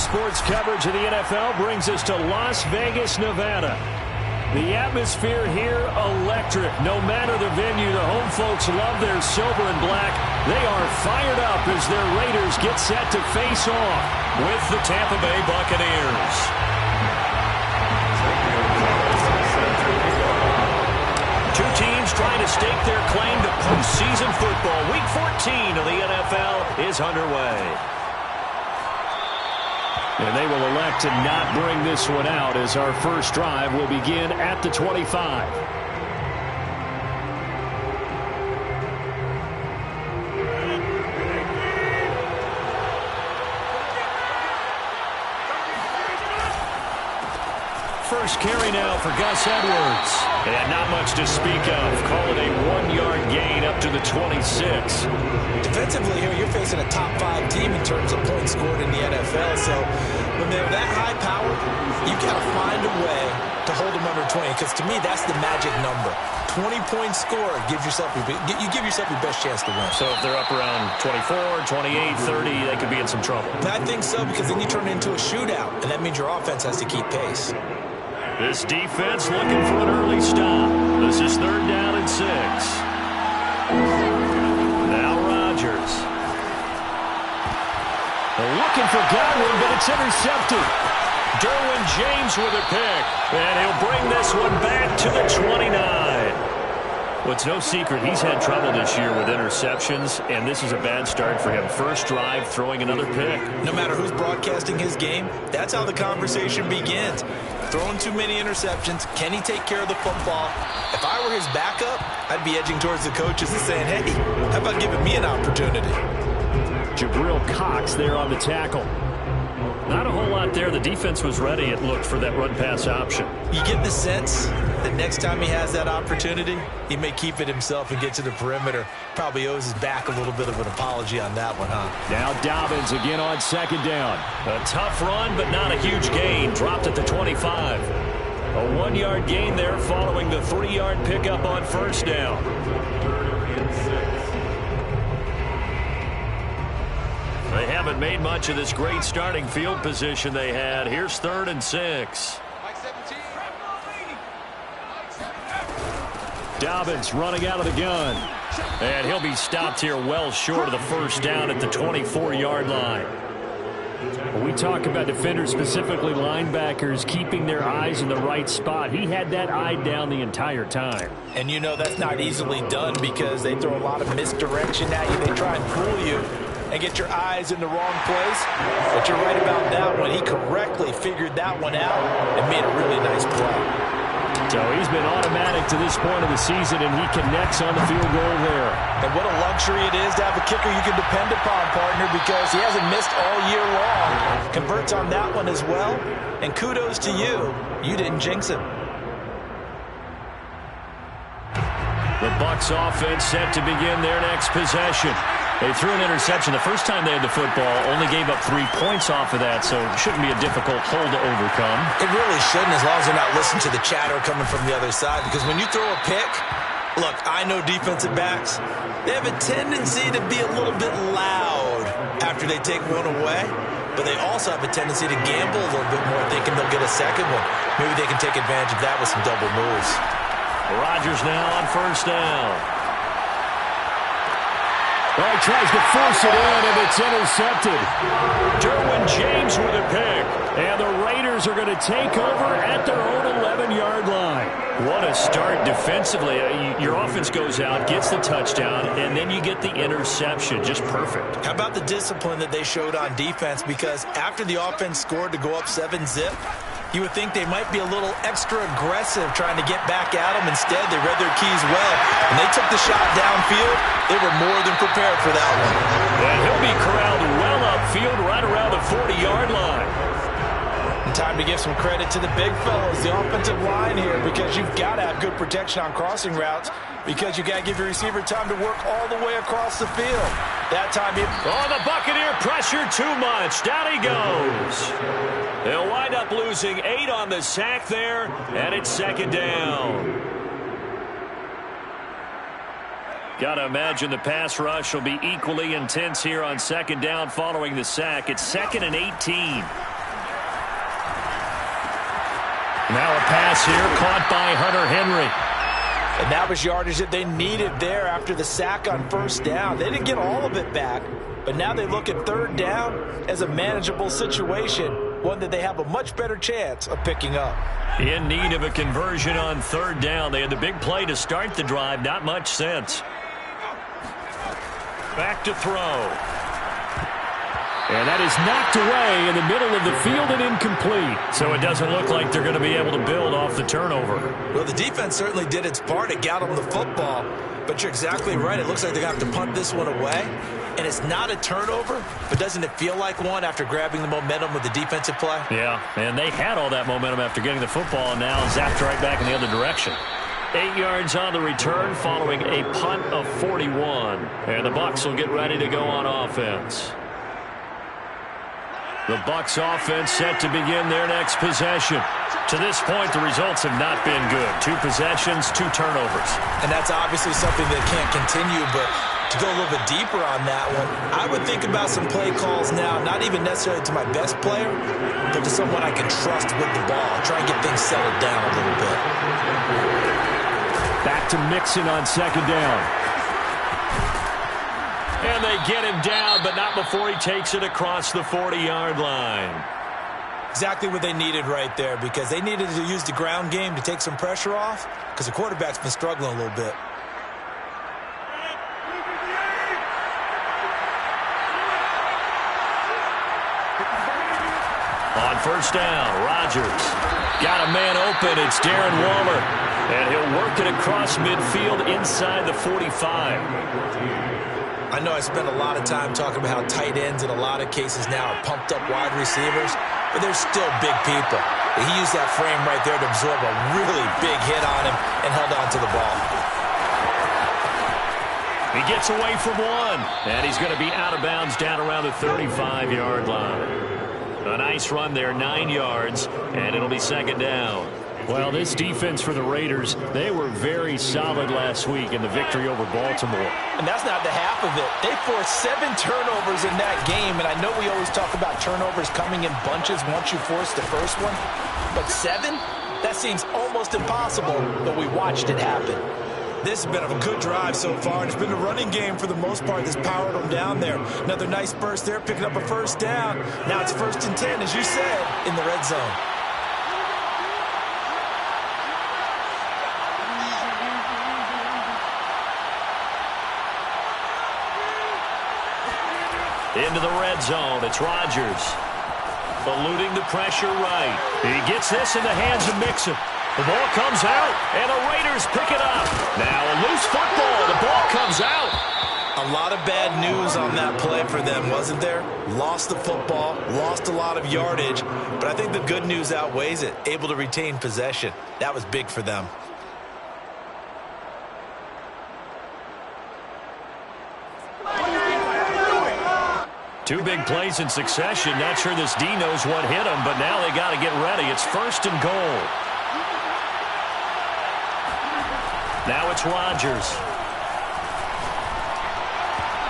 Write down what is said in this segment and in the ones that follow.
sports coverage of the NFL brings us to Las Vegas, Nevada. The atmosphere here, electric. No matter the venue, the home folks love their silver and black. They are fired up as their Raiders get set to face off with the Tampa Bay Buccaneers. Two teams trying to stake their claim to postseason football. Week 14 of the NFL is underway. And they will elect to not bring this one out as our first drive will begin at the 25. First carry now for Gus Edwards. And not much to speak of. Call it a 1-yard gain up to the 26. Defensively here, you're facing a top 5 team in terms of points scored in the NFL. So when they're that high power, you got to find a way to hold them under 20. Because to me, that's the magic number. 20 points scored, you give yourself your best chance to win. So if they're up around 24, 28, 30, they could be in some trouble. I think so, because then you turn it into a shootout, and that means your offense has to keep pace. This defense looking for an early stop. This is 3rd down and 6. Now Rodgers. They're looking for Godwin, but it's intercepted. Derwin James with a pick. And he'll bring this one back to the 29. Well, it's no secret he's had trouble this year with interceptions, and this is a bad start for him. First drive, throwing another pick. No matter who's broadcasting his game, that's how the conversation begins. Throwing too many interceptions. Can he take care of the football? If I were his backup, I'd be edging towards the coaches and saying, hey, how about giving me an opportunity? Jabril Cox there on the tackle. Not a whole lot there. The defense was ready, it looked, for that run-pass option. You get the sense that next time he has that opportunity, he may keep it himself and get to the perimeter. Probably owes his back a little bit of an apology on that one, huh? Now Dobbins again on 2nd down. A tough run, but not a huge gain. Dropped at the 25. A 1-yard gain there following the 3-yard pickup on 1st down. They haven't made much of this great starting field position they had. Here's 3rd and 6. Dobbins running out of the gun. And he'll be stopped here well short of the 1st down at the 24-yard line. When we talk about defenders, specifically linebackers, keeping their eyes in the right spot, he had that eye down the entire time. And you know that's not easily done because they throw a lot of misdirection at you. They try and fool you and get your eyes in the wrong place. But you're right about that one. He correctly figured that one out and made a really nice play. So he's been automatic to this point of the season, and he connects on the field goal there. And what a luxury it is to have a kicker you can depend upon, partner, because he hasn't missed all year long. Converts on that one as well. And kudos to you. You didn't jinx him. The Bucs offense set to begin their next possession. They threw an interception the first time they had the football, only gave up 3 points off of that, so it shouldn't be a difficult hole to overcome. It really shouldn't, as long as they're not listening to the chatter coming from the other side, because when you throw a pick, look, I know defensive backs, they have a tendency to be a little bit loud after they take one away, but they also have a tendency to gamble a little bit more, thinking they'll get a second one. Maybe they can take advantage of that with some double moves. Rodgers now on 1st down. Well, he tries to force it in, and it's intercepted. Derwin James with a pick. And the Raiders are going to take over at their own 11-yard line. What a start defensively. Your offense goes out, gets the touchdown, and then you get the interception. Just perfect. How about the discipline that they showed on defense? Because after the offense scored to go up 7-zip, you would think they might be a little extra aggressive trying to get back at them. Instead, they read their keys well. When they took the shot downfield, they were more than prepared for that one. And he'll be corralled well upfield right around the 40-yard line. And time to give some credit to the big fellas, the offensive line here, because you've got to have good protection on crossing routes, because you got to give your receiver time to work all the way across the field. That time he... Oh, the Buccaneer pressure too much. Down he goes. They'll wind up losing 8 on the sack there, and it's 2nd down. Got to imagine the pass rush will be equally intense here on 2nd down following the sack. It's 2nd and 18. pass here, caught by Hunter Henry. And that was yardage that they needed there after the sack on first down. They didn't get all of it back, but now they look at third down as a manageable situation, one that they have a much better chance of picking up. In need of a conversion on third down. They had the big play to start the drive. Not much sense. Back to throw. And that is knocked away in the middle of the field and incomplete. So it doesn't look like they're going to be able to build off the turnover. Well, the defense certainly did its part. It got them the football. But you're exactly right. It looks like they're going to have to punt this one away. And it's not a turnover, but doesn't it feel like one after grabbing the momentum with the defensive play? Yeah, and they had all that momentum after getting the football, and now zapped right back in the other direction. 8 yards on the return following a punt of 41. And the Bucs will get ready to go on offense. The Bucs offense set to begin their next possession. To this point, the results have not been good. 2 possessions, 2 turnovers. And that's obviously something that can't continue, but to go a little bit deeper on that one, I would think about some play calls now, not even necessarily to my best player, but to someone I can trust with the ball. Try and get things settled down a little bit. Back to Mixon on second down. And they get him down, but not before he takes it across the 40-yard line. Exactly what they needed right there, because they needed to use the ground game to take some pressure off, because the quarterback's been struggling a little bit. On first down, Rodgers got a man open. It's Darren Waller, and he'll work it across midfield inside the 45. I know I spend a lot of time talking about how tight ends in a lot of cases now are pumped up wide receivers, but they're still big people. He used that frame right there to absorb a really big hit on him and held on to the ball. He gets away from one, and he's going to be out of bounds down around the 35-yard line. A nice run there, 9 yards, and it'll be second down. Well, this defense for the Raiders, they were very solid last week in the victory over Baltimore. And that's not the half of it. They forced 7 turnovers in that game, and I know we always talk about turnovers coming in bunches once you force the first one, but 7? That seems almost impossible, but we watched it happen. This has been a good drive so far, and it's been the running game for the most part that's powered them down there. Another nice burst there, picking up a first down. Now it's 1st and 10, as you said, in the red zone. Into the red zone, it's Rodgers. Eluding the pressure right. He gets this in the hands of Mixon. The ball comes out, and the Raiders pick it up. Now a loose football. The ball comes out. A lot of bad news on that play for them, wasn't there? Lost the football, lost a lot of yardage, but I think the good news outweighs it. Able to retain possession. That was big for them. Two big plays in succession. Not sure this D knows what hit him, but now they got to get ready. It's 1st and goal. Now it's Rodgers.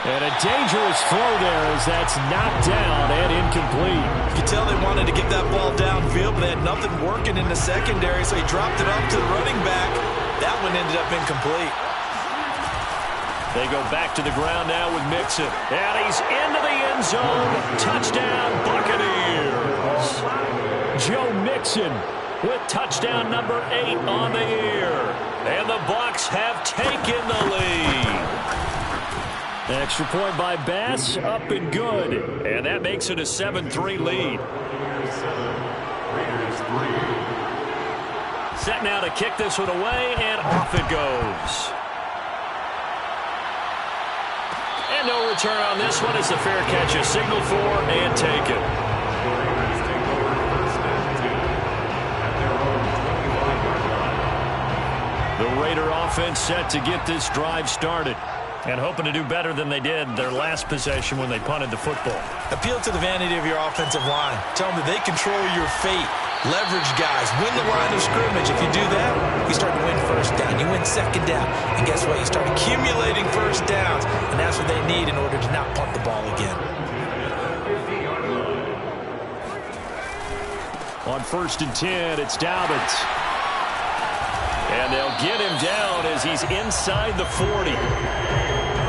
And a dangerous throw there as that's knocked down and incomplete. You can tell they wanted to get that ball downfield, but they had nothing working in the secondary, so he dropped it off to the running back. That one ended up incomplete. They go back to the ground now with Mixon. And he's into the end zone. Touchdown, Buccaneers. Joe Mixon with touchdown number 8 on the year. And the Bucs have taken the lead. Extra point by Bass, up and good. And that makes it a 7-3 lead. Set now to kick this one away, and off it goes. And no return on this one as the fair catch is signaled for and taken. The Raider offense set to get this drive started and hoping to do better than they did their last possession when they punted the football. Appeal to the vanity of your offensive line. Tell them that they control your fate. Leverage guys. Win the line of scrimmage. If you do that, you start to win first down. You win second down. And guess what? You start accumulating first downs. And that's what they need in order to not punt the ball again. On 1st and 10, it's Dobbins. And they'll get him down as he's inside the 40.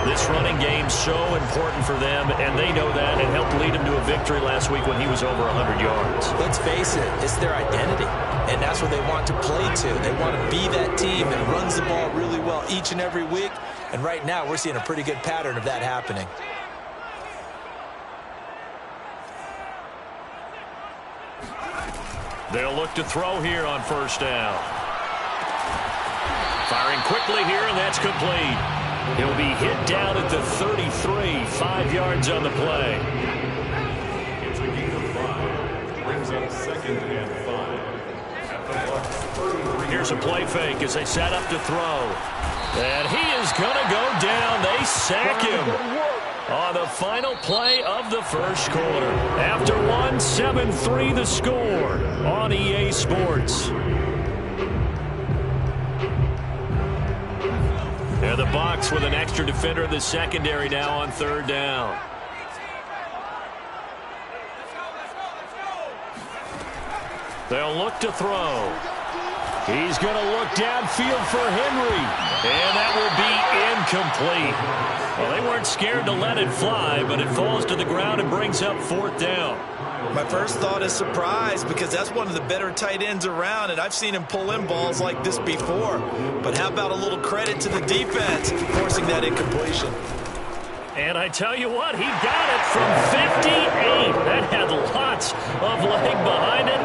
This running game's so important for them, and they know that. It helped lead him to a victory last week when he was over 100 yards. Let's face it, it's their identity, and that's what they want to play to. They want to be that team that runs the ball really well each and every week, and right now we're seeing a pretty good pattern of that happening. They'll look to throw here on first down. Firing quickly here, and that's complete. He'll be hit down at the 33, 5 yards on the play. It's a gain of 5. Brings up 2nd and 5. Here's a play fake as they set up to throw. And he is going to go down. They sack him on the final play of the first quarter. After 1, 7-3 the score on EA Sports. And the Bucs with an extra defender in the secondary now on third down. They'll look to throw. He's going to look downfield for Henry. And that will be incomplete. Well, they weren't scared to let it fly, but it falls to the ground and brings up fourth down. My first thought is surprise, because that's one of the better tight ends around, and I've seen him pull in balls like this before. But how about a little credit to the defense forcing that incompletion? And I tell you what, he got it from 58. That had lots of leg behind it.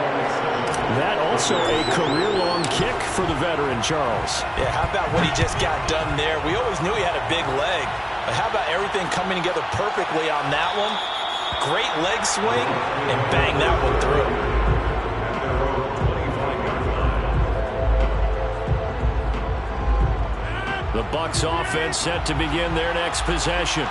That also a career-long kick for the veteran, Charles. Yeah, how about what he just got done there? We always knew he had a big leg, but how about everything coming together perfectly on that one? Great leg swing, and bang that one through. The Bucs offense set to begin their next possession.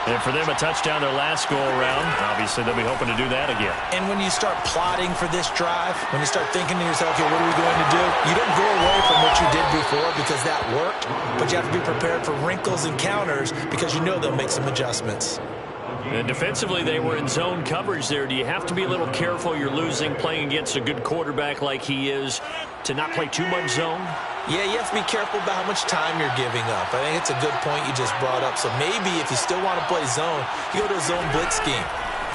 And for them, a touchdown their last go-around. Obviously, they'll be hoping to do that again. And when you start plotting for this drive, when you start thinking to yourself, okay, what are we going to do? You don't go away from what you did before because that worked, but you have to be prepared for wrinkles and counters because you know they'll make some adjustments. And defensively, they were in zone coverage there. Do you have to be a little careful? You're losing playing against a good quarterback like he is to not play too much zone? Yeah, you have to be careful about how much time you're giving up. I think it's a good point you just brought up. So maybe if you still want to play zone, you go to a zone blitz scheme.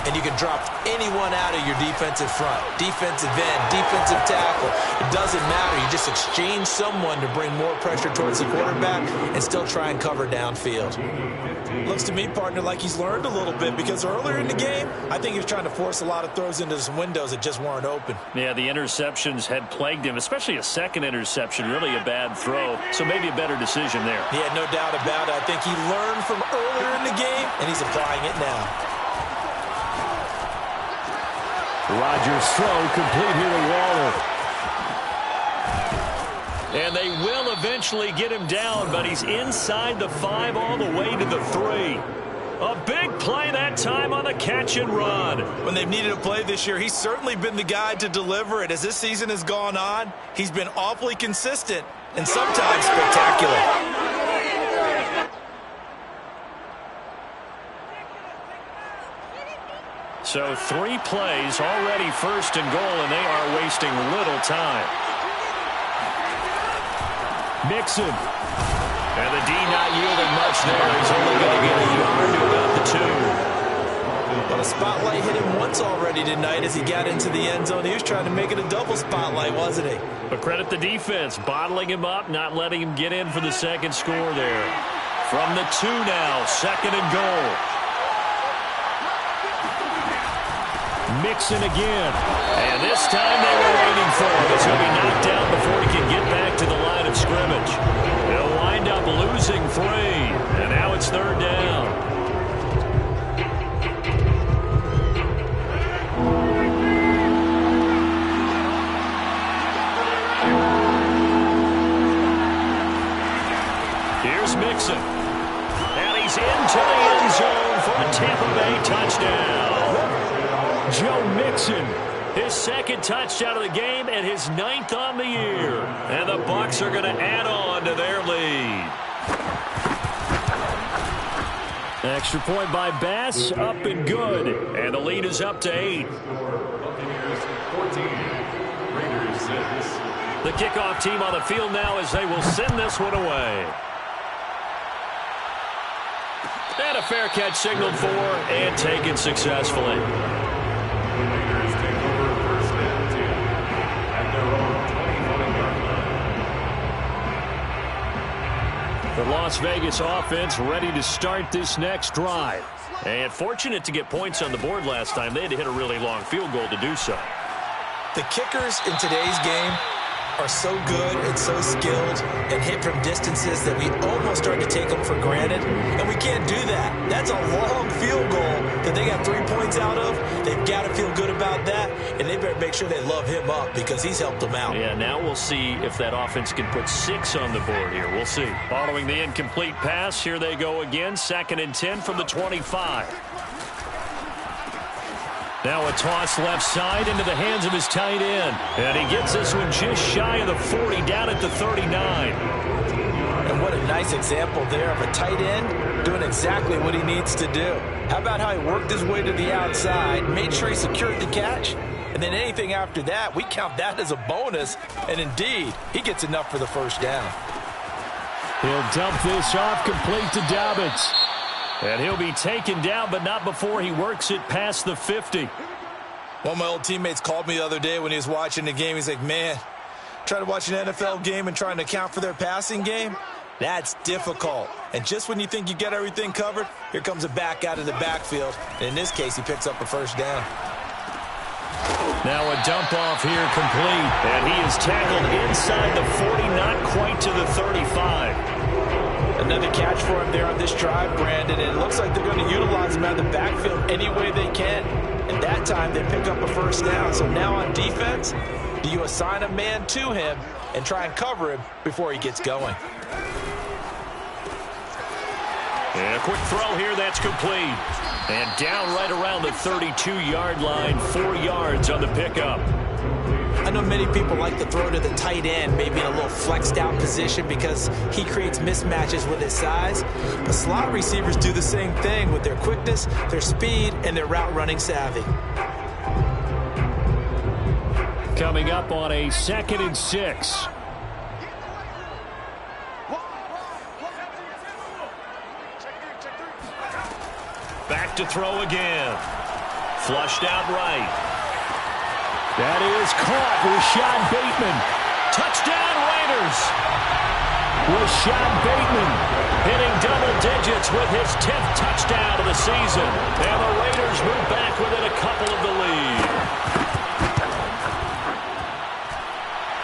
And you can drop anyone out of your defensive front. Defensive end, defensive tackle. It doesn't matter. You just exchange someone to bring more pressure towards the quarterback and still try and cover downfield. Looks to me, partner, like he's learned a little bit because earlier in the game, I think he was trying to force a lot of throws into some windows that just weren't open. Yeah, the interceptions had plagued him, especially a second interception, really a bad throw. So maybe a better decision there. Yeah, no doubt about it. I think he learned from earlier in the game, and he's applying it now. Rodgers' throw complete here to Waller. And they will eventually get him down, but he's inside the 5 all the way to the 3. A big play that time on the catch and run. When they've needed a play this year, he's certainly been the guy to deliver it. As this season has gone on, he's been awfully consistent and sometimes spectacular. So 3 plays, already first and goal, and they are wasting little time. Mixon. And the D not yielding much there. He's only going to get a yard to about the 2. Well, the spotlight hit him once already tonight as he got into the end zone. He was trying to make it a double spotlight, wasn't he? But credit the defense, bottling him up, not letting him get in for the second score there. From the 2 now, 2nd and goal. Mixon again. And this time they were waiting for him. It's going to be knocked down before he can get back to the line of scrimmage. They'll wind up losing 3. And now it's 3rd down. Here's Mixon. And he's into the end zone for a Tampa Bay touchdown. Joe Mixon, his 2nd touchdown of the game and his 9th on the year. And the Bucs are going to add on to their lead. Extra point by Bass, up and good. And the lead is up to 8. Buccaneers 14, Raiders 6. The kickoff team on the field now as they will send this one away. And a fair catch signaled for and taken successfully. Raiders take over first and 10 at their own 20-yard line. The Las Vegas offense ready to start this next drive. And fortunate to get points on the board last time. They had to hit a really long field goal to do so. The kickers in today's game are so good and so skilled and hit from distances that we almost start to take them for granted. And we can't do that. That's a long field goal that they got 3 points out of. They've got to feel good about that, and they better make sure they love him up because he's helped them out. Yeah, now we'll see if that offense can put 6 on the board here. We'll see. Following the incomplete pass, here they go again. 2nd and 10 from the 25. Now a toss left side into the hands of his tight end. And he gets this one just shy of the 40, down at the 39. And what a nice example there of a tight end doing exactly what he needs to do. How about how he worked his way to the outside, made sure he secured the catch, and then anything after that, we count that as a bonus. And indeed, he gets enough for the first down. He'll dump this off complete to Dobbins. And he'll be taken down, but not before he works it past the 50. One of my old teammates called me the other day when he was watching the game. He's like, man, trying to watch an NFL game and trying to account for their passing game, that's difficult. And just when you think you get everything covered, here comes a back out of the backfield. And in this case, he picks up a first down. Now a dump off here complete. And he is tackled inside the 40, not quite to the 35. Another catch for him there on this drive, Brandon, and it looks like they're going to utilize him out of the backfield any way they can. And that time they pick up a first down. So now on defense, do you assign a man to him and try and cover him before he gets going? And a quick throw here, that's complete. And down right around the 32-yard line, 4 yards on the pickup. I know many people like to throw to the tight end, maybe in a little flexed out position because he creates mismatches with his size. But slot receivers do the same thing with their quickness, their speed, and their route running savvy. Coming up on a 2nd and 6. Back to throw again. Flushed out right. That is caught. Rashad Bateman. Touchdown Raiders. Rashad Bateman hitting double digits with his 10th touchdown of the season. And the Raiders move back within a couple of the lead.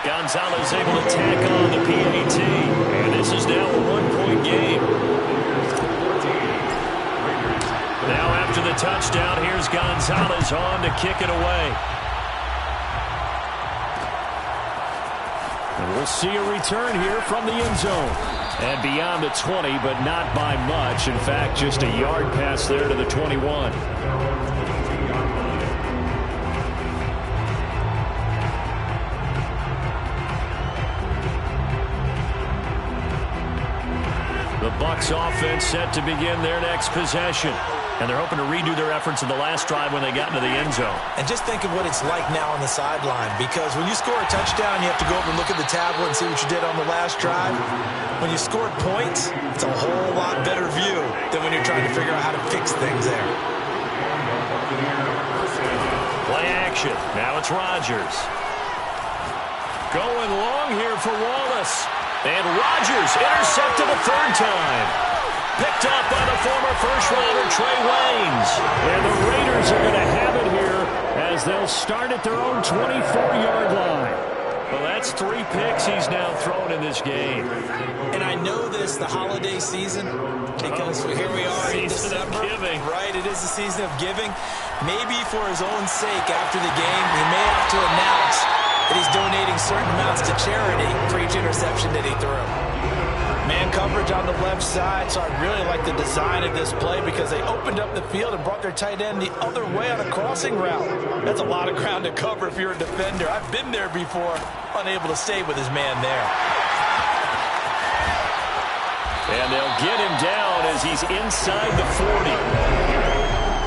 Gonzalez able to tack on the PAT. And this is now a 1-point game. Now after the touchdown, here's Gonzalez on to kick it away. And we'll see a return here from the end zone. And beyond the 20, but not by much. In fact, just a yard pass there to the 21. The Bucs offense set to begin their next possession. And they're hoping to redo their efforts in the last drive when they got into the end zone. And just think of what it's like now on the sideline, because when you score a touchdown, you have to go over and look at the tablet and see what you did on the last drive. When you scored points, it's a whole lot better view than when you're trying to figure out how to fix things there. Play action. Now it's Rodgers. Going long here for Wallace. And Rodgers intercepted a 3rd time. Picked up by the former first-rounder Trey Waynes. And the Raiders are going to have it here as they'll start at their own 24-yard line. Well, that's 3 picks he's now thrown in this game. And I know this, the holiday season, because here we are in December. Season of giving. Right, it is the season of giving. Maybe for his own sake after the game, he may have to announce that he's donating certain amounts to charity for each interception that he threw. Man coverage on the left side, so I really like the design of this play because they opened up the field and brought their tight end the other way on a crossing route. That's a lot of ground to cover if you're a defender. I've been there before, unable to stay with his man there. And they'll get him down as he's inside the 40.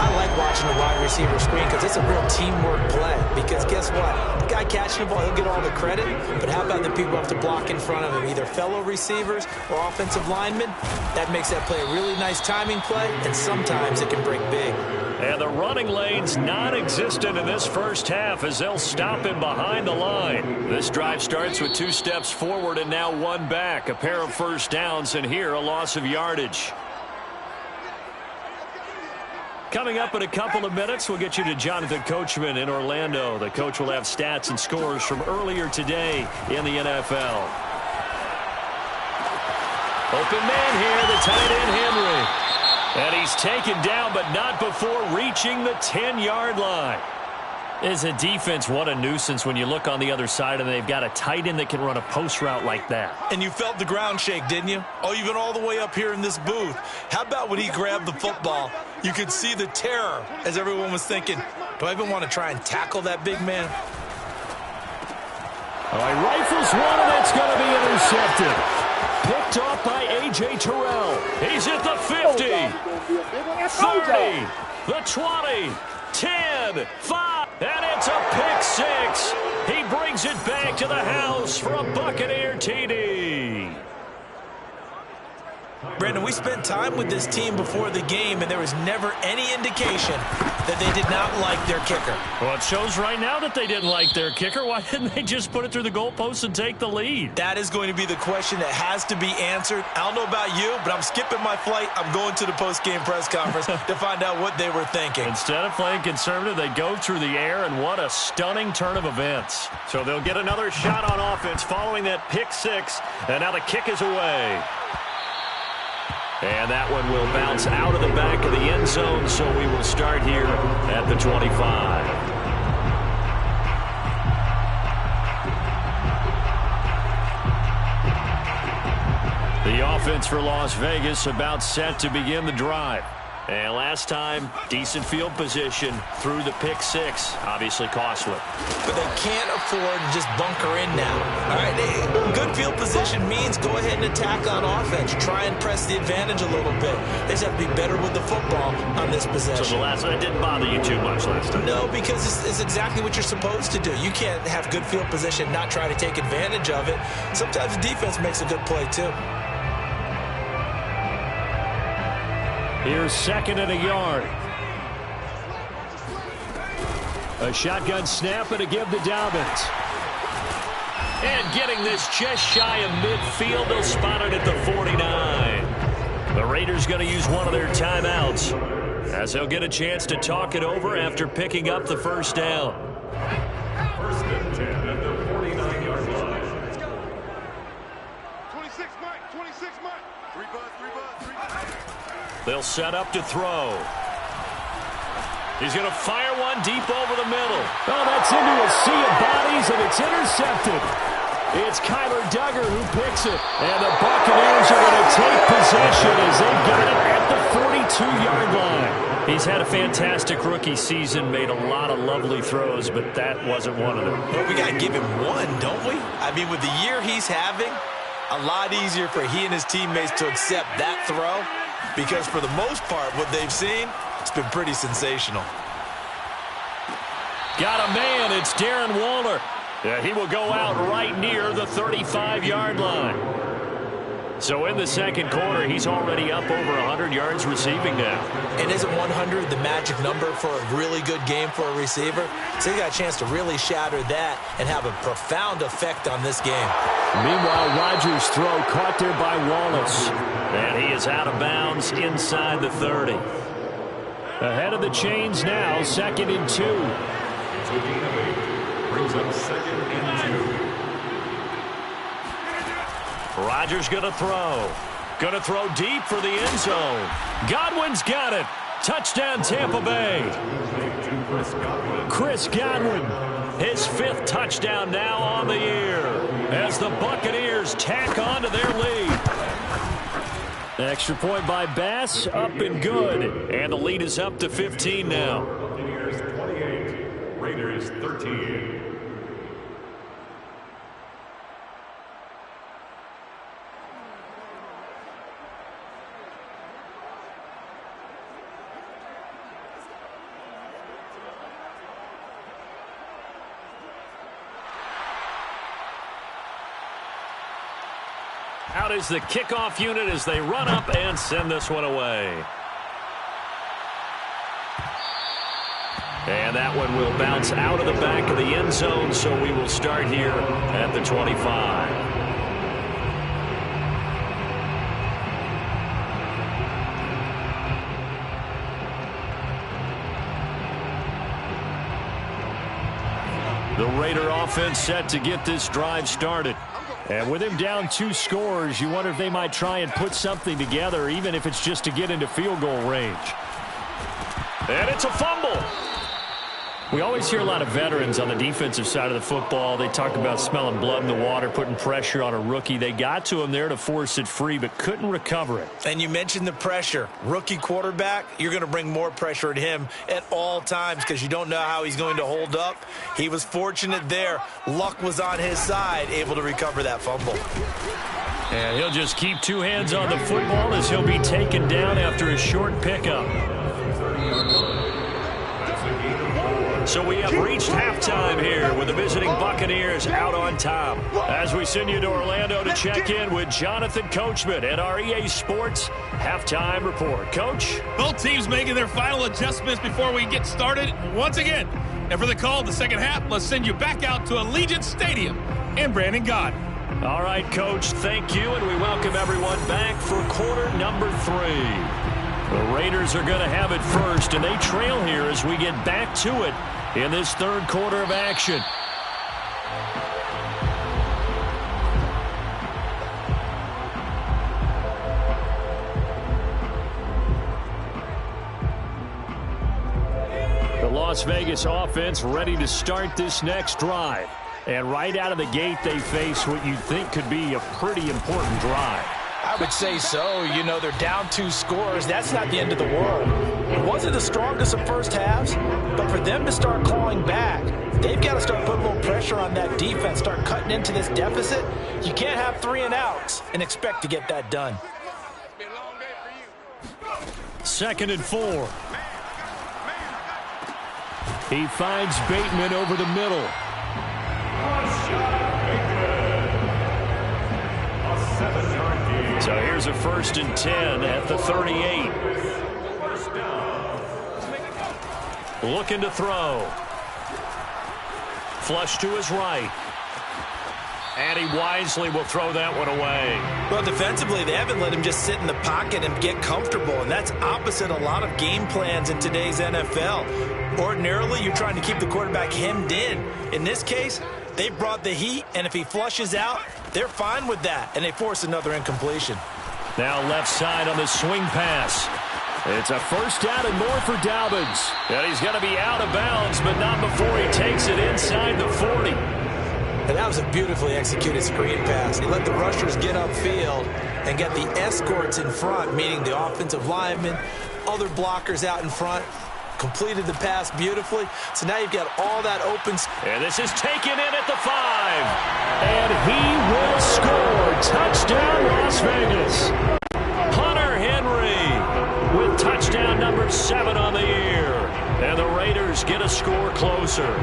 I like watching a wide receiver screen because it's a real teamwork play. Because guess what? The guy catching the ball, he'll get all the credit. But how about the people who have to block in front of him, either fellow receivers or offensive linemen? That makes that play a really nice timing play, and sometimes it can break big. And the running lane's non-existent in this first half as they'll stop him behind the line. This drive starts with 2 steps forward and now 1 back. A pair of first downs, and here a loss of yardage. Coming up in a couple of minutes, we'll get you to Jonathan Coachman in Orlando. The coach will have stats and scores from earlier today in the NFL. Open man here, the tight end Henry. And he's taken down, but not before reaching the 10-yard line. As a defense, what a nuisance when you look on the other side and they've got a tight end that can run a post route like that. And you felt the ground shake, didn't you? Oh, you've been all the way up here in this booth. How about when he grabbed the football? You could see the terror as everyone was thinking, do I even want to try and tackle that big man? All right, rifles one, and it's going to be intercepted. Picked off by A.J. Terrell. He's at the 50, 30, the 20, 10, 5, and it's a pick 6. He brings it back to the house for a Buccaneer TD. Brandon, we spent time with this team before the game, and there was never any indication that they did not like their kicker. Well, it shows right now that they didn't like their kicker. Why didn't they just put it through the goalpost and take the lead? That is going to be the question that has to be answered. I don't know about you, but I'm skipping my flight. I'm going to the post-game press conference to find out what they were thinking. Instead of playing conservative, they go through the air, and what a stunning turn of events. So they'll get another shot on offense following that pick 6, and now the kick is away. And that one will bounce out of the back of the end zone, so we will start here at the 25. The offense for Las Vegas about set to begin the drive. And last time, decent field position through the pick 6. Obviously costly. But they can't afford to just bunker in now. All right, good field position means go ahead and attack on offense. Try and press the advantage a little bit. They just have to be better with the football on this possession. So the last one didn't bother you too much last time? No, because it's exactly what you're supposed to do. You can't have good field position, not try to take advantage of it. Sometimes the defense makes a good play, too. Here's 2nd and a yard. A shotgun snap and a give to Dobbins. And getting this just shy of midfield, they'll spot it at the 49. The Raiders going to use one of their timeouts as they'll get a chance to talk it over after picking up the first down. 1st and 10 at the 49-yard line. Let's go. 26, Mike. 26, Mike. 3 bus. They'll set up to throw. He's going to fire one deep over the middle. Oh, that's into a sea of bodies, and it's intercepted. It's Kyler Duggar who picks it. And the Buccaneers are going to take possession as they got it at the 42-yard line. He's had a fantastic rookie season, made a lot of lovely throws, but that wasn't one of them. Well, we got to give him one, don't we? I mean, with the year he's having, a lot easier for he and his teammates to accept that throw. Because for the most part, what they've seen, it's been pretty sensational. Got a man. It's Darren Waller. Yeah, he will go out right near the 35-yard line. So in the second quarter, he's already up over 100 yards receiving now. And isn't 100 the magic number for a really good game for a receiver? So he got a chance to really shatter that and have a profound effect on this game. Meanwhile, Rodgers' throw caught there by Wallace. And he is out of bounds inside the 30. Ahead of the chains now, 2nd and 2. Brings up 2nd and 2. Rodgers going to throw. Going to throw deep for the end zone. Godwin's got it. Touchdown, Tampa Bay. Chris Godwin, his 5th touchdown now on the year as the Buccaneers tack on to their lead. Extra point by Bass, up and good. And the lead is up to 15 now. Buccaneers 28, Raiders 13. Out is the kickoff unit as they run up and send this one away. And that one will bounce out of the back of the end zone, so we will start here at the 25. The Raider offense set to get this drive started. And with him down 2 scores, you wonder if they might try and put something together, even if it's just to get into field goal range. And it's a fumble. We always hear a lot of veterans on the defensive side of the football. They talk about smelling blood in the water, putting pressure on a rookie. They got to him there to force it free, but couldn't recover it. And you mentioned the pressure. Rookie quarterback, you're going to bring more pressure at him at all times because you don't know how he's going to hold up. He was fortunate there. Luck was on his side, able to recover that fumble. And he'll just keep 2 hands on the football as he'll be taken down after a short pickup. So we have reached halftime here with the visiting Buccaneers out on top. As we send you to Orlando to check in with Jonathan Coachman at our EA Sports Halftime Report. Coach? Both teams making their final adjustments before we get started once again. And for the call of the second half, let's send you back out to Allegiant Stadium in Brandon God. All right, Coach, thank you, and we welcome everyone back for quarter number 3. The Raiders are going to have it first, and they trail here as we get back to it in this third quarter of action. The Las Vegas offense ready to start this next drive. And right out of the gate, they face what you'd think could be a pretty important drive. I would say so. You know, they're down 2 scores. That's not the end of the world. It wasn't the strongest of first halves, but for them to start clawing back, they've got to start putting a little pressure on that defense, start cutting into this deficit. You can't have 3 and outs and expect to get that done. 2nd and 4. He finds Bateman over the middle. So here's a 1st and 10 at the 38. Looking to throw. Flush to his right. And he wisely will throw that one away. Well, defensively, they haven't let him just sit in the pocket and get comfortable, and that's opposite a lot of game plans in today's NFL. Ordinarily, you're trying to keep the quarterback hemmed in. In this case, they brought the heat, and if he flushes out, they're fine with that, and they force another incompletion. Now left side on the swing pass. It's a 1st down and more for Dobbins. And he's going to be out of bounds, but not before he takes it inside the 40. And that was a beautifully executed screen pass. He let the rushers get upfield and get the escorts in front, meaning the offensive linemen, other blockers out in front. Completed the pass beautifully. So now you've got all that open. And this is taken in at the 5. And he will score. Touchdown, Las Vegas. Hunter Henry with touchdown number 7 on the year. And the Raiders get a score closer.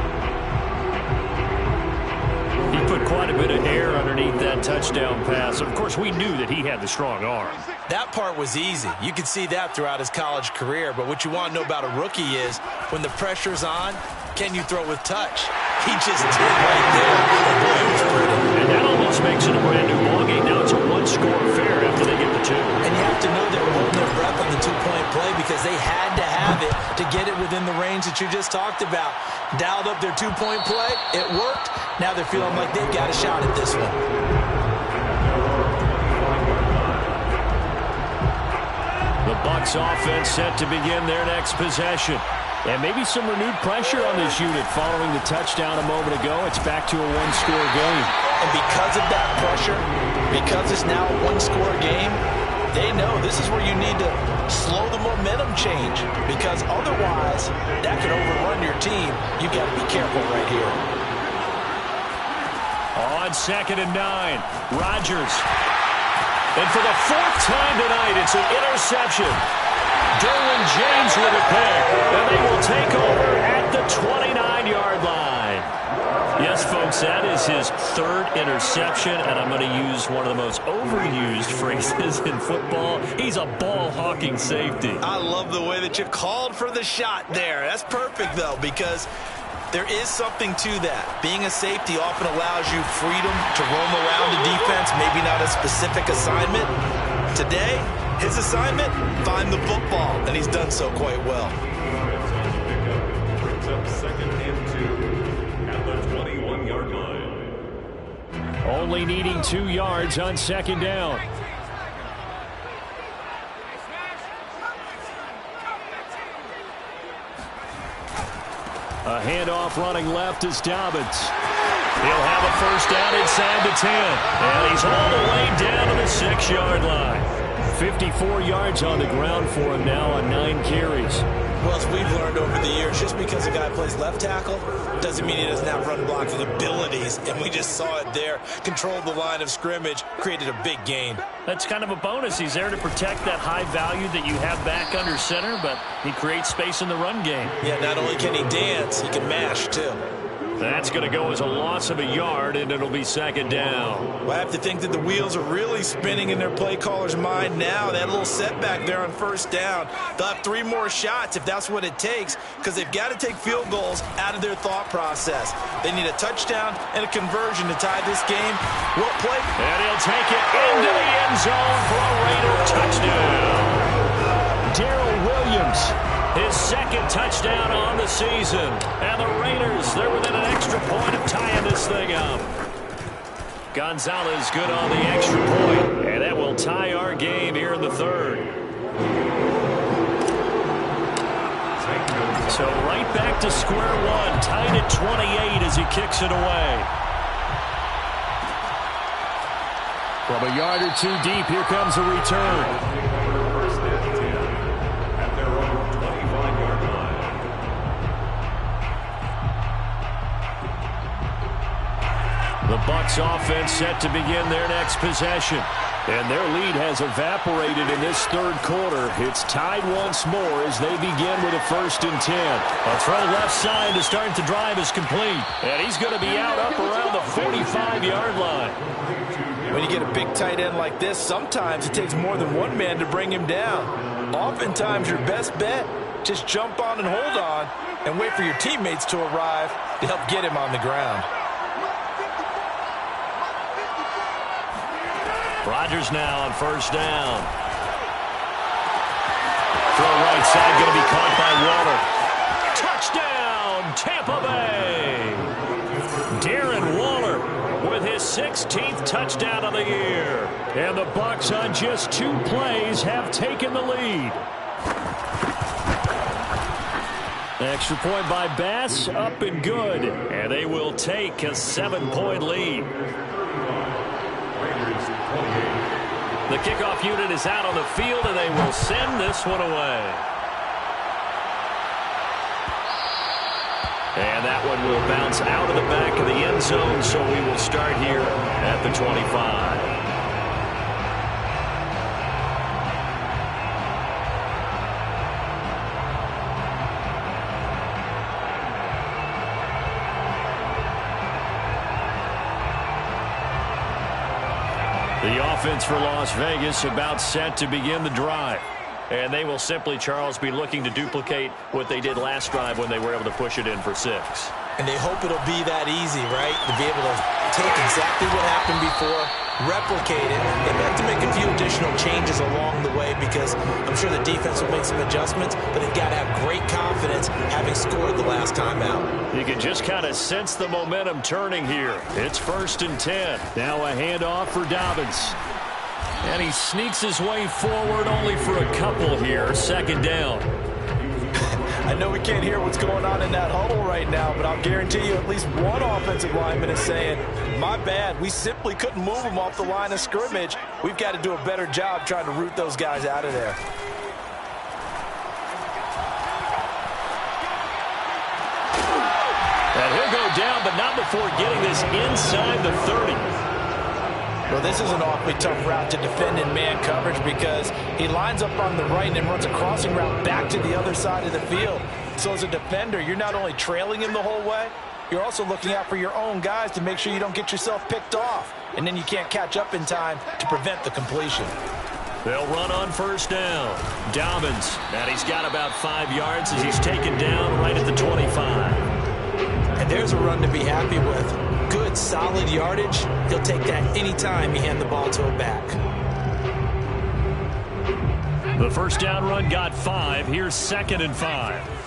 He put quite a bit of air underneath that touchdown pass. Of course, we knew that he had the strong arm. That part was easy. You could see that throughout his college career. But what you want to know about a rookie is when the pressure's on, can you throw with touch? He just did right there. And boy, it was pretty. And that almost makes it a brand new ballgame. Now it's a 1-score affair after they get the 2. And you have to know they were holding their breath on the 2-point play because they had to have it to get it within the range that you just talked about. Dialed up their 2-point play. It worked. Now they're feeling like they've got a shot at this one. The Bucs offense set to begin their next possession. And maybe some renewed pressure on this unit following the touchdown a moment ago. It's back to a 1-score game. And because of that pressure, because it's now a 1-score game, they know this is where you need to slow the momentum change. Because otherwise, that could overrun your team. You've got to be careful right here. On 2nd and 9, Rodgers. And for the 4th time tonight, it's an interception. Derwin James with a pick, and they will take over at the 29-yard line. Yes, folks, Folks, that is his third interception, and I'm going to use one of the most overused phrases in football. He's a ball-hawking safety. I love the way that you called for the shot there. That's perfect, though, because there is something to that. Being a safety often allows you freedom to roam around the defense, maybe not a specific assignment. Today, his assignment, find the football, and he's done so quite well. Brings up 2nd and 2 at the 21-yard line. Only needing 2 yards on 2nd down. A handoff running left is Dobbins. He'll have a first down inside the 10. And he's all the way down to the 6-yard line. 54 yards on the ground for him now on 9 carries. Well, as we've learned over the years, just because a guy plays left tackle doesn't mean he doesn't have run blocking abilities. And we just saw it there. Controlled the line of scrimmage, created a big gain. That's kind of a bonus. He's there to protect that high value that you have back under center, but he creates space in the run game. Yeah, not only can he dance, he can mash, too. That's going to go as a loss of a yard, and it'll be 2nd down. Well, I have to think that the wheels are really spinning in their play caller's mind now. That little setback there on first down. They'll have 3 more shots if that's what it takes, because they've got to take field goals out of their thought process. They need a touchdown and a conversion to tie this game. Well played. And he'll take it into the end zone for a Raider touchdown. Darrell Williams, his 2nd touchdown on the season. And the Raiders, they're within an extra point of tying this thing up. Gonzalez good on the extra point, and that will tie our game here in the 3rd. So right back to square one, tied at 28 as he kicks it away. From a yard or 2 deep, here comes a return. The Bucs offense set to begin their next possession. And their lead has evaporated in this 3rd quarter. It's tied once more as they begin with a 1st and 10. A throw left side to start the drive is complete. And he's going to be out up around the 45-yard line. When you get a big tight end like this, sometimes it takes more than one man to bring him down. Oftentimes, your best bet, just jump on and hold on and wait for your teammates to arrive to help get him on the ground. Rodgers now on 1st down. Throw right side, going to be caught by Waller. Touchdown, Tampa Bay. Darren Waller with his 16th touchdown of the year. And the Bucs on just 2 plays have taken the lead. Extra point by Bass, up and good. And they will take a 7-point lead. The kickoff unit is out on the field, and they will send this one away. And that one will bounce out of the back of the end zone, so we will start here at the 25. The offense for Las Vegas about set to begin the drive. And they will simply, Charles, be looking to duplicate what they did last drive when they were able to push it in for 6. And they hope it'll be that easy, right? To be able to take exactly what happened before, replicate it. They have to make a few additional changes along the way because I'm sure the defense will make some adjustments, but they've got to have great confidence having scored the last time out. You can just kind of sense the momentum turning here. It's 1st and 10. Now a handoff for Dobbins. And he sneaks his way forward only for a couple here. 2nd down. I know we can't hear what's going on in that huddle right now, but I'll guarantee you at least one offensive lineman is saying, my bad, we simply couldn't move them off the line of scrimmage. We've got to do a better job trying to root those guys out of there. And he'll go down, but not before getting this inside the 30. Well, this is an awfully tough route to defend in man coverage because he lines up on the right and then runs a crossing route back to the other side of the field. So as a defender, you're not only trailing him the whole way, you're also looking out for your own guys to make sure you don't get yourself picked off. And then you can't catch up in time to prevent the completion. They'll run on first down. Dobbins, and he's got about 5 yards as he's taken down right at the 25. And there's a run to be happy with. Good, solid yardage. He'll take that anytime you hand the ball to a back. The first down run got 5. Here's 2nd and 5.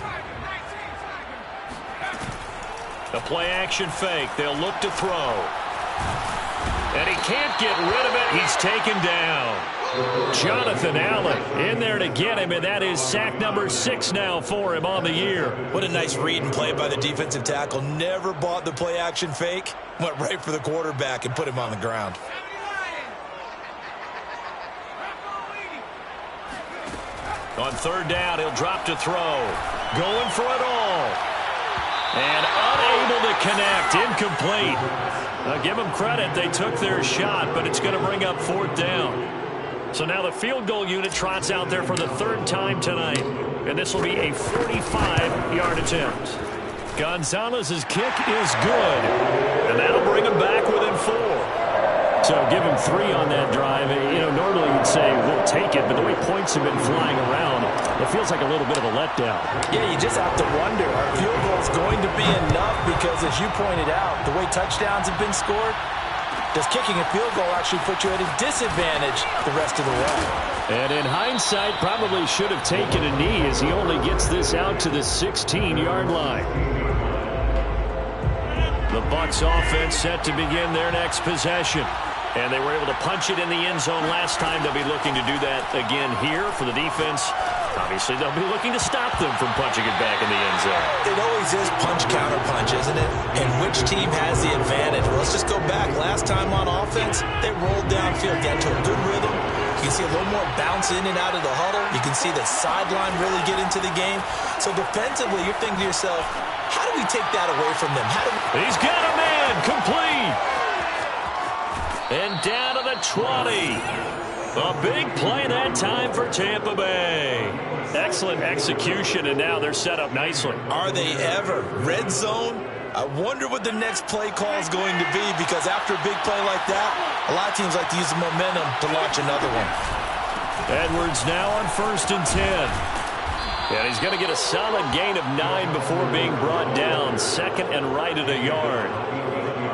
A play-action fake. They'll look to throw. And he can't get rid of it. He's taken down. Jonathan Allen in there to get him, and that is sack number 6 now for him on the year. What a nice read and play by the defensive tackle. Never bought the play-action fake. Went right for the quarterback and put him on the ground. On third down, he'll drop to throw. Going for it all. And unable to connect. Incomplete. I'll give them credit. They took their shot, but it's going to bring up 4th down. So now the field goal unit trots out there for the 3rd time tonight. And this will be a 45-yard attempt. Gonzalez's kick is good. And that'll bring him back within 4. So give him 3 on that drive. You know, normally you'd say, we'll take it, but the way points have been flying around, it feels like a little bit of a letdown. Yeah, you just have to wonder, are field goals going to be enough? Because as you pointed out, the way touchdowns have been scored, does kicking a field goal actually put you at a disadvantage the rest of the way? And in hindsight, probably should have taken a knee as he only gets this out to the 16-yard line. The Bucs offense set to begin their next possession. And they were able to punch it in the end zone last time. They'll be looking to do that again here for the defense. Obviously, they'll be looking to stop them from punching it back in the end zone. It always is punch-counter-punch, isn't it? And which team has the advantage? Well, let's just go back. Last time on offense, they rolled downfield, got to a good rhythm. You can see a little more bounce in and out of the huddle. You can see the sideline really get into the game. So defensively, you're thinking to yourself, how do we take that away from them? He's got a man, complete. And down to the 20. A big play that time for Tampa Bay. Excellent execution, and now they're set up nicely. Are they ever? Red zone? I wonder what the next play call is going to be, because after a big play like that, a lot of teams like to use the momentum to launch another one. Edwards now on 1st and 10. And he's going to get a solid gain of 9 before being brought down. 2nd and right at a yard.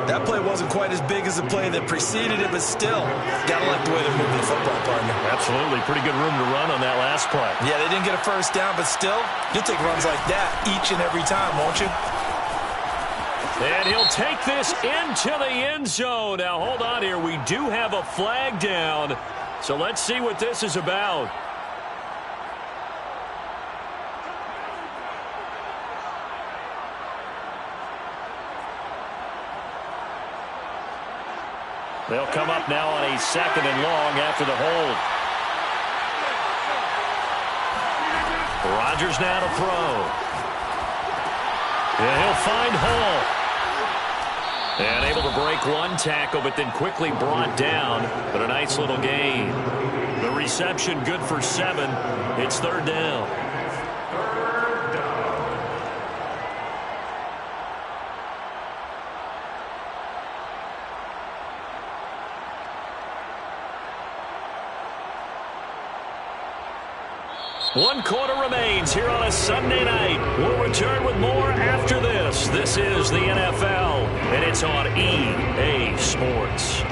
That play wasn't quite as big as the play that preceded it, but still, gotta like the way they're moving the football, partner. Absolutely. Pretty good room to run on that last play. Yeah, they didn't get a first down, but still, you'll take runs like that each and every time, won't you? And he'll take this into the end zone. Now, hold on here. We do have a flag down, so let's see what this is about. They'll come up now on a 2nd and long after the hold. Rodgers now to throw. And he'll find Hall. And able to break one tackle, but then quickly brought down. But a nice little gain. The reception good for 7. It's 3rd down. One quarter remains here on a Sunday night. We'll return with more after this. This is the NFL, and it's on EA Sports.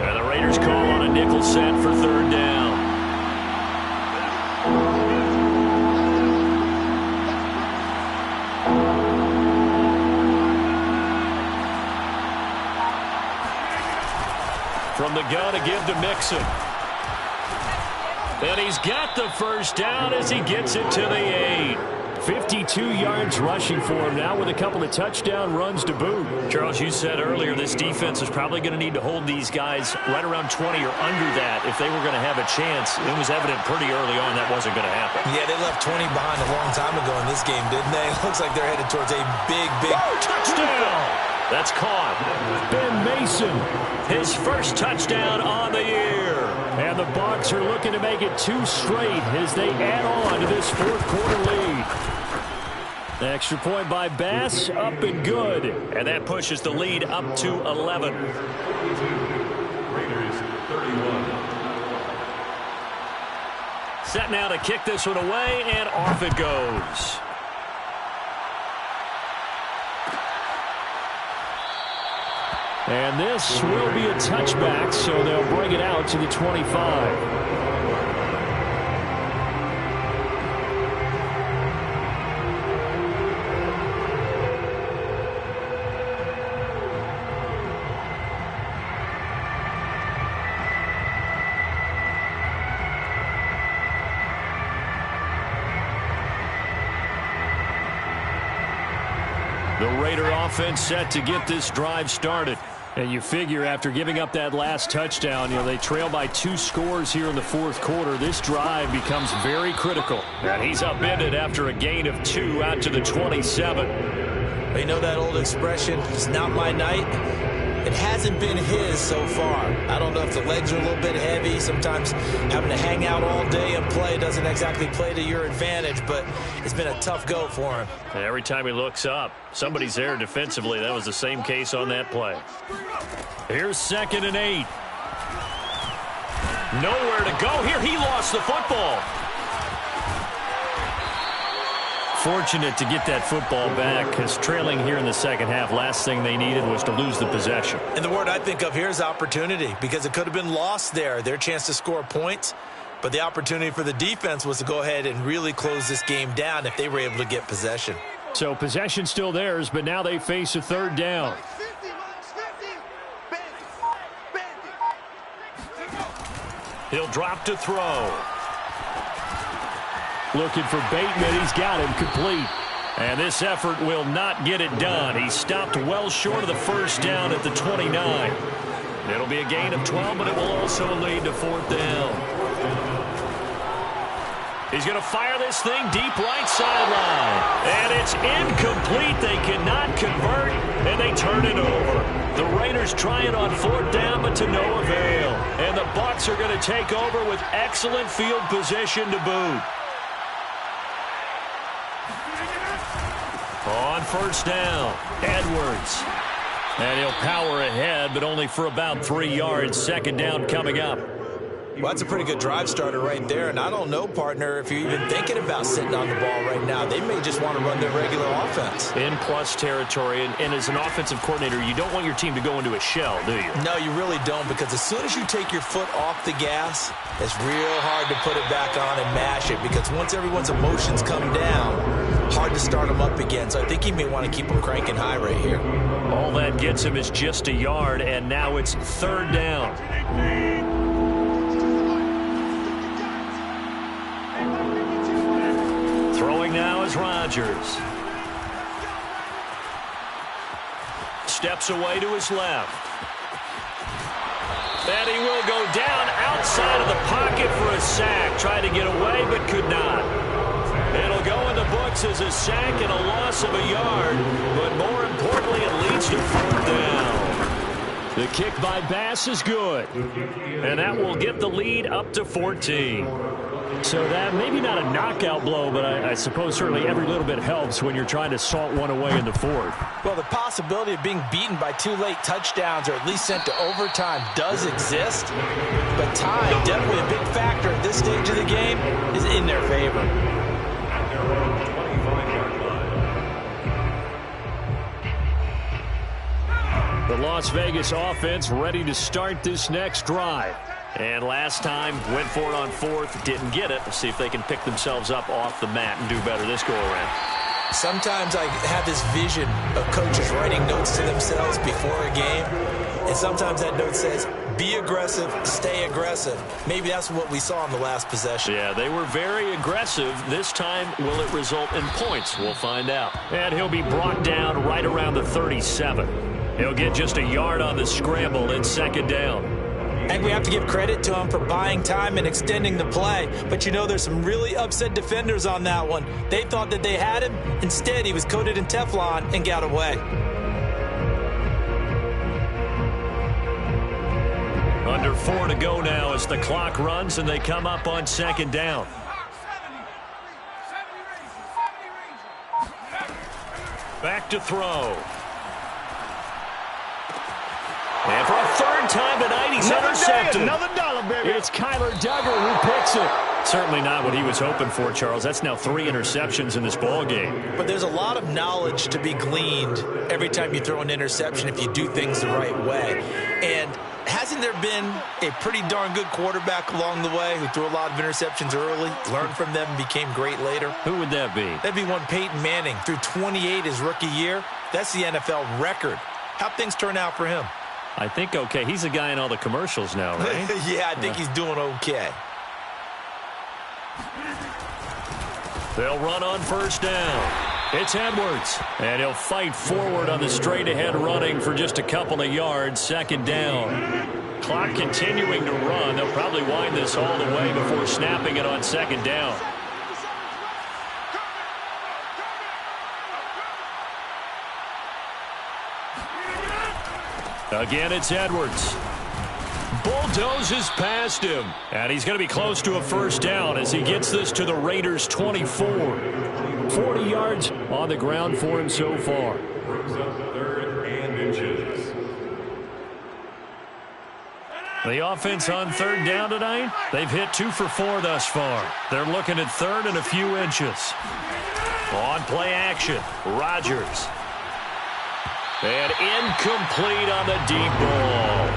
And the Raiders call on a nickel set for 3rd down. From the gun to give to Mixon. And he's got the first down as he gets it to the 8. 52 yards rushing for him now with a couple of touchdown runs to boot. Charles, you said earlier this defense is probably going to need to hold these guys right around 20 or under that if they were going to have a chance. It was evident pretty early on that wasn't going to happen. Yeah, they left 20 behind a long time ago in this game, didn't they? It looks like they're headed towards a big touchdown. That's caught. Ben Mason, his first touchdown on the year. And the Bucs are looking to make it 2 straight as they add on to this fourth quarter lead. The extra point by Bass, up and good. And that pushes the lead up to 11. Raiders 31. Set now to kick this one away, and off it goes. And this will be a touchback, so they'll bring it out to the 25. The Raider offense set to get this drive started. And you figure after giving up that last touchdown, they trail by 2 scores here in the fourth quarter. This drive becomes very critical. And he's upended after a gain of 2 out to the 27. You know that old expression, it's not my night? It hasn't been his so far. I don't know if the legs are a little bit heavy. Sometimes having to hang out all day and play doesn't exactly play to your advantage, but it's been a tough go for him. And every time he looks up, somebody's there defensively. That was the same case on that play. Here's 2nd and 8. Nowhere to go here. He lost the football. Fortunate to get that football back, because trailing here in the second half, last thing they needed was to lose the possession. And the word I think of here is opportunity, because it could have been lost there, their chance to score points. But the opportunity for the defense was to go ahead and really close this game down if they were able to get possession. So possession still theirs, but now they face a 3rd down. He'll drop to throw. Looking for Bateman. He's got him complete. And this effort will not get it done. He stopped well short of the first down at the 29. It'll be a gain of 12, but it will also lead to 4th down. He's going to fire this thing deep right sideline. And it's incomplete. They cannot convert, and they turn it over. The Raiders try it on 4th down, but to no avail. And the Bucs are going to take over with excellent field position to boot. On 1st down, Edwards. And he'll power ahead, but only for about 3 yards. 2nd down coming up. Well, that's a pretty good drive starter right there. And I don't know, partner, if you're even thinking about sitting on the ball right now. They may just want to run their regular offense. In plus territory. And as an offensive coordinator, you don't want your team to go into a shell, do you? No, you really don't, because as soon as you take your foot off the gas, it's real hard to put it back on and mash it, because once everyone's emotions come down, hard to start them up again. So I think he may want to keep them cranking high right here. All that gets him is just a yard, and now it's 3rd down. Throwing now is Rodgers. Steps away to his left. And he will go down outside of the pocket for a sack. Tried to get away, but could not. It'll go in the books as a sack and a loss of a yard. But more importantly, it leads to 4th down. The kick by Bass is good. And that will get the lead up to 14. So that maybe not a knockout blow, but I suppose certainly every little bit helps when you're trying to salt one away in the 4th. Well, the possibility of being beaten by 2 late touchdowns or at least sent to overtime does exist. But time, definitely a big factor at this stage of the game, is in their favor. The Las Vegas offense ready to start this next drive. And last time, went for it on 4th, didn't get it. Let's see if they can pick themselves up off the mat and do better this go-around. Sometimes I have this vision of coaches writing notes to themselves before a game, and sometimes that note says, be aggressive, stay aggressive. Maybe that's what we saw in the last possession. Yeah, they were very aggressive. This time, will it result in points? We'll find out. And he'll be brought down right around the 37. He'll get just a yard on the scramble. It's 2nd down. And we have to give credit to him for buying time and extending the play. But there's some really upset defenders on that one. They thought that they had him. Instead, he was coated in Teflon and got away. Under 4 to go now as the clock runs and they come up on second down. Back to throw. And for a third time tonight, he's intercepted. Another dollar, baby. It's Kyler Duggar who picks it. Certainly not what he was hoping for, Charles. That's now 3 interceptions in this ball game. But there's a lot of knowledge to be gleaned every time you throw an interception if you do things the right way. And hasn't there been a pretty darn good quarterback along the way who threw a lot of interceptions early, learned from them, and became great later? Who would that be? That'd be one Peyton Manning. Threw 28 his rookie year. That's the NFL record. How'd things turn out for him? I think okay. He's a guy in all the commercials now, right? Yeah, I think he's doing okay. They'll run on first down. It's Edwards, and he'll fight forward on the straight-ahead running for just a couple of yards. Second down. Clock continuing to run. They'll probably wind this all the way before snapping it on second down. Again, it's Edwards. Bulldozes past him. And he's going to be close to a first down as he gets this to the Raiders' 24. 40 yards on the ground for him so far. Brings up 3rd and inches. The offense on third down tonight, they've hit 2 for 4 thus far. They're looking at third and a few inches. On play action, Rodgers. And incomplete on the deep ball.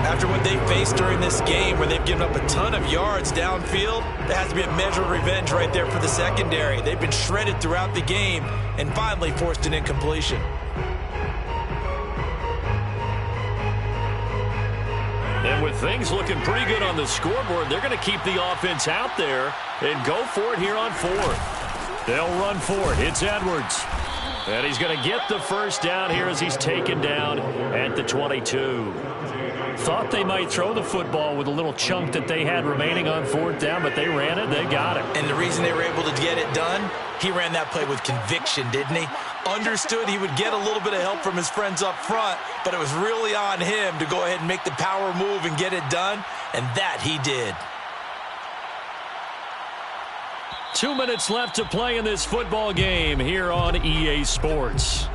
After what they faced during this game where they've given up a ton of yards downfield, there has to be a measure of revenge right there for the secondary. They've been shredded throughout the game and finally forced an incompletion. And with things looking pretty good on the scoreboard, they're going to keep the offense out there and go for it here on 4th. They'll run for it. It's Edwards. And he's going to get the first down here as he's taken down at the 22. Thought they might throw the football with a little chunk that they had remaining on 4th down, but they ran it. They got it. And the reason they were able to get it done, he ran that play with conviction, didn't he? Understood he would get a little bit of help from his friends up front, but it was really on him to go ahead and make the power move and get it done, and that he did. 2 minutes left to play in this football game here on EA Sports.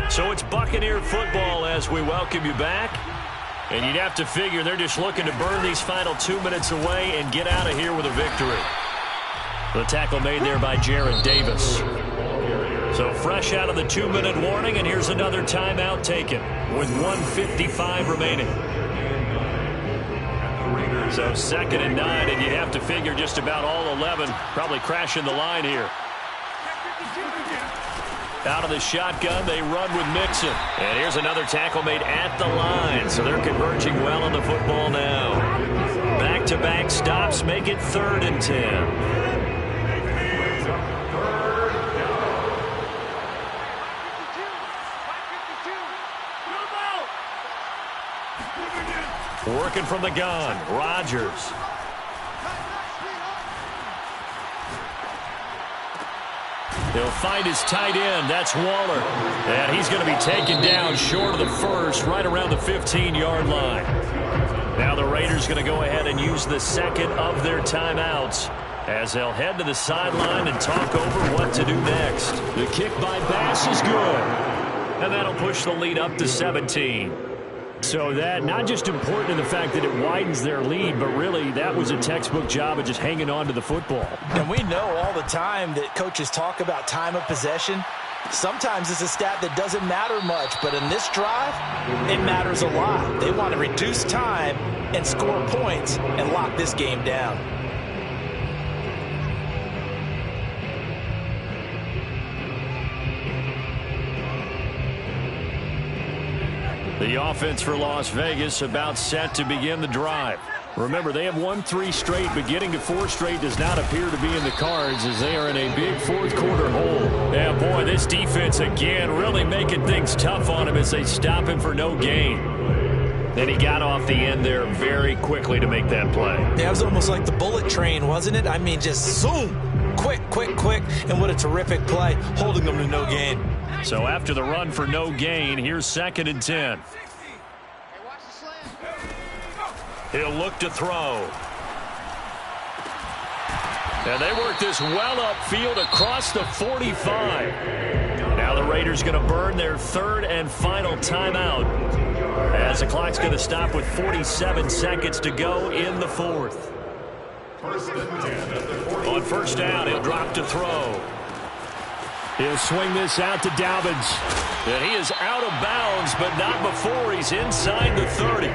So it's Buccaneer football as we welcome you back. And you'd have to figure they're just looking to burn these final 2 minutes away and get out of here with a victory. The tackle made there by Jared Davis. So fresh out of the 2-minute warning, and here's another timeout taken with 1:55 remaining. So 2nd and 9, and you'd have to figure just about all 11 probably crashing the line here. Out of the shotgun, they run with Mixon. And here's another tackle made at the line. So they're converging well on the football now. Back-to-back stops make it 3rd and 10. Working from the gun, Rodgers. He'll find his tight end. That's Waller. And he's going to be taken down short of the first, right around the 15-yard line. Now the Raiders going to go ahead and use the second of their timeouts as they'll head to the sideline and talk over what to do next. The kick by Bass is good. And that'll push the lead up to 17. So that, not just important in the fact that it widens their lead, but really that was a textbook job of just hanging on to the football. And we know all the time that coaches talk about time of possession. Sometimes it's a stat that doesn't matter much, but in this drive, it matters a lot. They want to reduce time and score points and lock this game down. The offense for Las Vegas about set to begin the drive. Remember, they have won 3 straight, but getting to 4 straight does not appear to be in the cards as they are in a big 4th quarter hole. Yeah, boy, this defense again really making things tough on him as they stop him for no gain. And he got off the end there very quickly to make that play. Yeah, it was almost like the bullet train, wasn't it? I mean, just zoom. Quick, quick, quick. And what a terrific play, holding them to no gain. So after the run for no gain, here's 2nd and 10. He'll look to throw. And they work this well upfield across the 45. Now the Raiders going to burn their 3rd and final timeout, as the clock's going to stop with 47 seconds to go in the 4th. On 1st down, he'll drop to throw. He'll swing this out to Dobbins. And he is out of bounds, but not before he's inside the 30.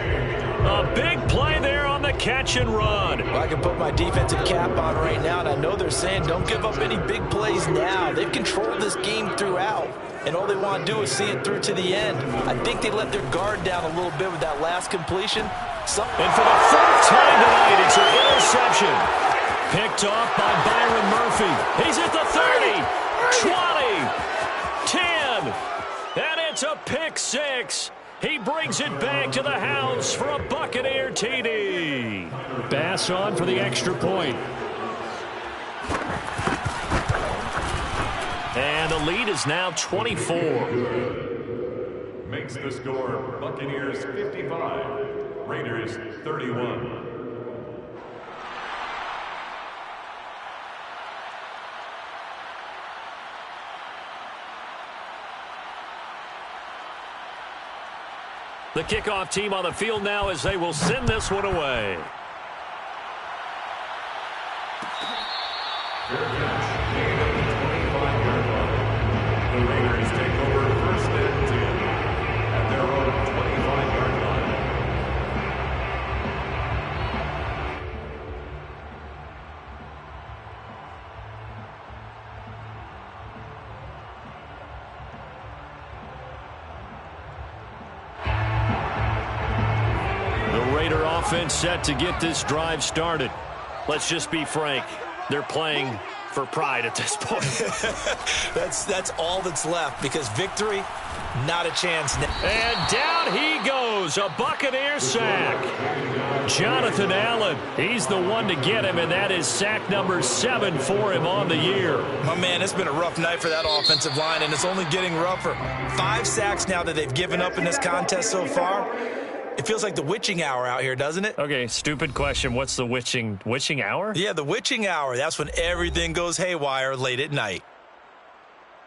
A big play there on the catch and run. Well, I can put my defensive cap on right now, and I know they're saying don't give up any big plays now. They've controlled this game throughout, and all they want to do is see it through to the end. I think they let their guard down a little bit with that last completion. And for the 4th time tonight, it's an interception. Picked off by Byron Murphy. He's at the 30, 20, 10, and it's a pick 6. He brings it back to the house for a Buccaneer TD. Bass on for the extra point. And the lead is now 24. Makes the score Buccaneers 55, Raiders 31. The kickoff team on the field now as they will send this one away. The Raiders take over 1st and 10 at their own 25-yard line. Raider offense set to get this drive started. Let's just be frank. They're playing for pride at this point. That's all that's left, because victory, not a chance now. And down he goes. A Buccaneer sack. Jonathan Allen, he's the one to get him, and that is sack number 7 for him on the year. My man, it's been a rough night for that offensive line, and it's only getting rougher. 5 sacks now that they've given up in this contest so far. It feels like the witching hour out here, doesn't it? Okay, stupid question. What's the witching hour? Yeah, the witching hour. That's when everything goes haywire late at night.